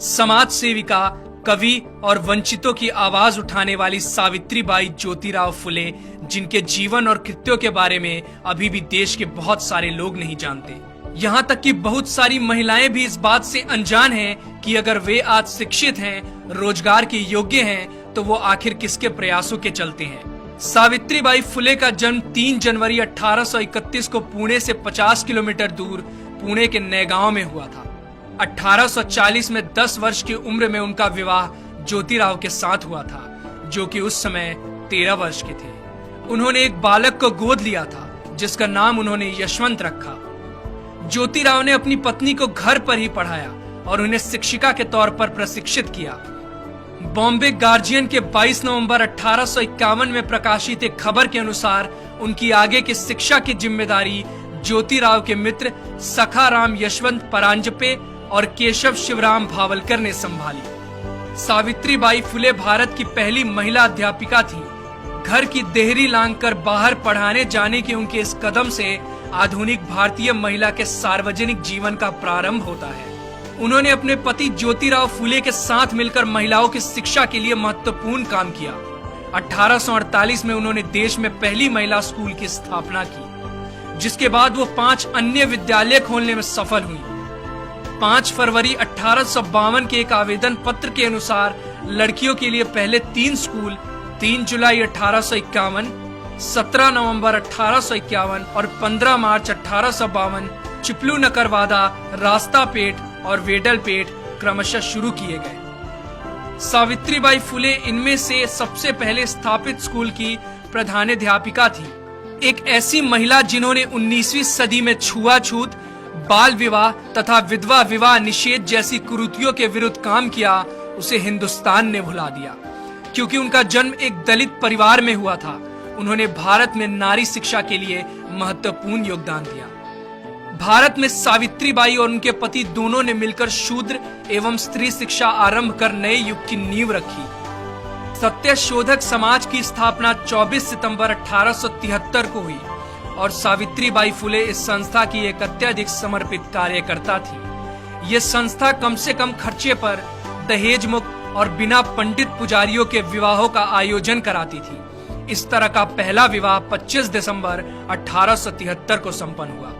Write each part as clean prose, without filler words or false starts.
समाज सेविका, कवि और वंचितों की आवाज उठाने वाली सावित्रीबाई ज्योतिराव फुले, जिनके जीवन और कृत्यों के बारे में अभी भी देश के बहुत सारे लोग नहीं जानते। यहाँ तक कि बहुत सारी महिलाएं भी इस बात से अनजान हैं कि अगर वे आज शिक्षित हैं, रोजगार के योग्य हैं, तो वो आखिर किसके प्रयासों के चलते हैं। सावित्रीबाई फुले का जन्म 3 जनवरी 1831 को पुणे से 50 किलोमीटर दूर पुणे के नैगांव में हुआ था। 1840 में 10 वर्ष की उम्र में उनका विवाह ज्योतिराव के साथ हुआ था, जो कि उस समय 13 वर्ष के थे। उन्होंने एक बालक को गोद लिया था, जिसका नाम उन्होंने यशवंत रखा। ज्योतिराव ने अपनी पत्नी को घर पर ही पढ़ाया और उन्हें शिक्षिका के तौर पर प्रशिक्षित किया। बॉम्बे गार्जियन के 22 नवंबर 1851 में प्रकाशित एक खबर के अनुसार उनकी आगे की शिक्षा की जिम्मेदारी ज्योतिराव के मित्र सखाराम यशवंत परांजपे और केशव शिवराम भावलकर ने संभाली। सावित्रीबाई फुले भारत की पहली महिला अध्यापिका थी। घर की देहरी लांघकर बाहर पढ़ाने जाने के उनके इस कदम से आधुनिक भारतीय महिला के सार्वजनिक जीवन का प्रारंभ होता है। उन्होंने अपने पति ज्योतिराव फुले के साथ मिलकर महिलाओं की शिक्षा के लिए महत्वपूर्ण काम किया। 1848 में उन्होंने देश में पहली महिला स्कूल की स्थापना की, जिसके बाद वो 5 अन्य विद्यालय खोलने में सफल हुई। 5 फरवरी 1852 के एक आवेदन पत्र के अनुसार लड़कियों के लिए पहले 3 स्कूल 3 जुलाई 1851, 17 नवंबर 1851 और 15 मार्च 1852 चिपलू नकरवादा, रास्तापेट और वेडलपेट क्रमशः शुरू किए गए। सावित्रीबाई फुले इनमें से सबसे पहले स्थापित स्कूल की प्रधानाध्यापिका थी। एक ऐसी महिला जिन्होंने 19वीं सदी में छुआछूत, बाल विवाह तथा विधवा विवाह निषेध जैसी कुरीतियों के विरुद्ध काम किया, उसे हिंदुस्तान ने भुला दिया। क्योंकि उनका जन्म एक दलित परिवार में हुआ था, उन्होंने भारत में नारी शिक्षा के लिए महत्वपूर्ण योगदान दिया। भारत में सावित्रीबाई और उनके पति दोनों ने मिलकर शूद्र एवं स्त्री शिक्षा आरंभ कर नए युग की नींव रखी। सत्यशोधक समाज की स्थापना 24 सितंबर 1873 को हुई और सावित्रीबाई फुले इस संस्था की एक अत्यधिक समर्पित कार्यकर्ता थी। ये संस्था कम से कम खर्चे पर दहेज मुक्त और बिना पंडित पुजारियों के विवाहों का आयोजन कराती थी। इस तरह का पहला विवाह 25 दिसंबर 1873 को संपन्न हुआ।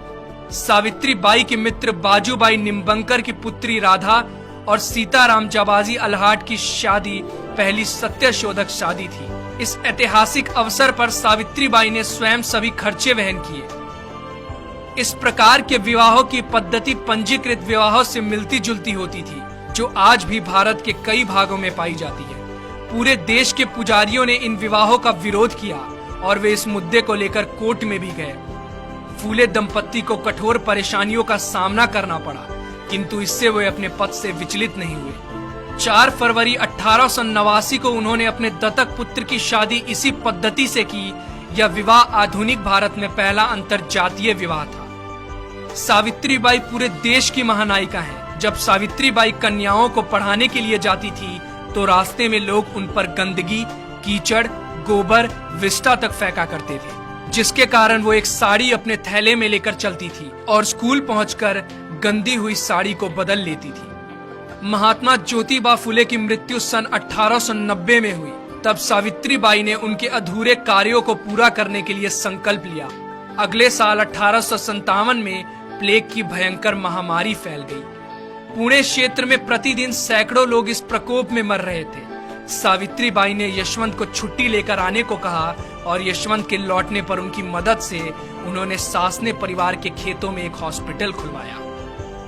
सावित्रीबाई के मित्र बाजूबाई निम्बंकर की पुत्री राधा और सीताराम जाबाजी अल्हाट की शादी पहली सत्यशोधक शादी थी। इस ऐतिहासिक अवसर पर सावित्रीबाई ने स्वयं सभी खर्चे वहन किए। इस प्रकार के विवाहों की पद्धति पंजीकृत विवाहों से मिलती जुलती होती थी, जो आज भी भारत के कई भागों में पाई जाती है। पूरे देश के पुजारियों ने इन विवाहों का विरोध किया और वे इस मुद्दे को लेकर कोर्ट में भी गए। फूले दंपत्ति को कठोर परेशानियों का सामना करना पड़ा, किंतु इससे वे अपने पद से विचलित नहीं हुए। 4 फरवरी 1889 को उन्होंने अपने दत्तक पुत्र की शादी इसी पद्धति से की। यह विवाह आधुनिक भारत में पहला अंतरजातीय विवाह था। सावित्रीबाई पूरे देश की महानायिका हैं। जब सावित्रीबाई कन्याओं को पढ़ाने के लिए जाती थी, तो रास्ते में लोग उन पर गंदगी, कीचड़, गोबर, विष्ठा तक फेंका करते थे, जिसके कारण वो एक साड़ी अपने थैले में लेकर चलती थी और स्कूल पहुंचकर गंदी हुई साड़ी को बदल लेती थी। महात्मा ज्योतिबा फुले की मृत्यु सन 1890 में हुई। तब सावित्रीबाई ने उनके अधूरे कार्यों को पूरा करने के लिए संकल्प लिया। अगले साल 1857 में प्लेग की भयंकर महामारी फैल गई। पुणे क्षेत्र में प्रतिदिन सैकड़ों लोग इस प्रकोप में मर रहे थे। सावित्रीबाई ने यशवंत को छुट्टी लेकर आने को कहा और यशवंत के लौटने पर उनकी मदद से उन्होंने सासने परिवार के खेतों में एक हॉस्पिटल खुलवाया।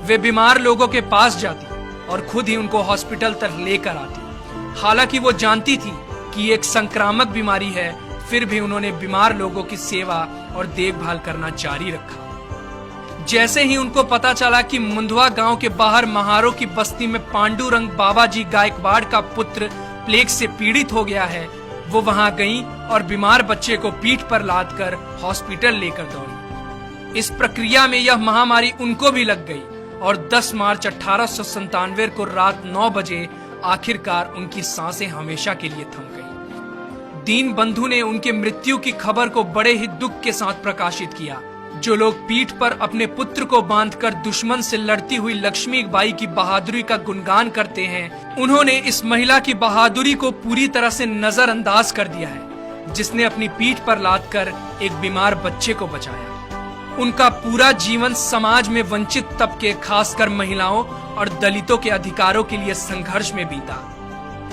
वे बीमार लोगों के पास जाती और खुद ही उनको हॉस्पिटल तक लेकर आती। हालांकि वो जानती थी कि एक संक्रामक बीमारी है, फिर भी उन्होंने बीमार लोगों की सेवा और देखभाल करना जारी रखा। जैसे ही उनको पता चला कि मुंदवा गांव के बाहर महारों की बस्ती में पांडुरंग बाबाजी गायकवाड़ का पुत्र प्लेग से पीड़ित हो गया है, वो वहां गईं और बीमार बच्चे को पीठ पर लादकर हॉस्पिटल लेकर दौड़ी। इस प्रक्रिया में यह महामारी उनको भी लग गई और 10 मार्च 1897 को रात 9 बजे आखिरकार उनकी सांसें हमेशा के लिए थम गईं। दीन बंधु ने उनके मृत्यु की खबर को बड़े ही दुख के साथ प्रकाशित किया। जो लोग पीठ पर अपने पुत्र को बांधकर दुश्मन से लड़ती हुई लक्ष्मीबाई की बहादुरी का गुणगान करते हैं, उन्होंने इस महिला की बहादुरी को पूरी तरह से नजरअंदाज कर दिया है, जिसने अपनी पीठ पर लादकर एक बीमार बच्चे को बचाया। उनका पूरा जीवन समाज में वंचित तबके, खासकर महिलाओं और दलितों के अधिकारों के लिए संघर्ष में बीता।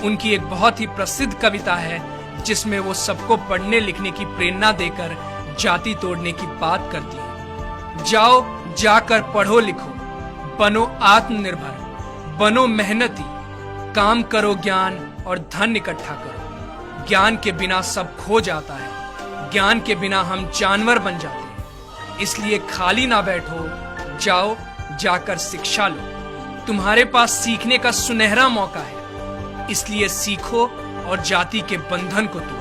उनकी एक बहुत ही प्रसिद्ध कविता है जिसमें वो सबको पढ़ने लिखने की प्रेरणा देकर जाति तोड़ने की बात करती है। जाओ, जाकर पढ़ो लिखो, बनो आत्मनिर्भर, बनो मेहनती, काम करो ज्ञान और धन इकट्ठा करो। ज्ञान के बिना सब खो जाता है, ज्ञान के बिना हम जानवर बन जाते हैं। इसलिए खाली ना बैठो, जाओ, जाकर शिक्षा लो। तुम्हारे पास सीखने का सुनहरा मौका है, इसलिए सीखो और जाति के बंधन को तोड़ो।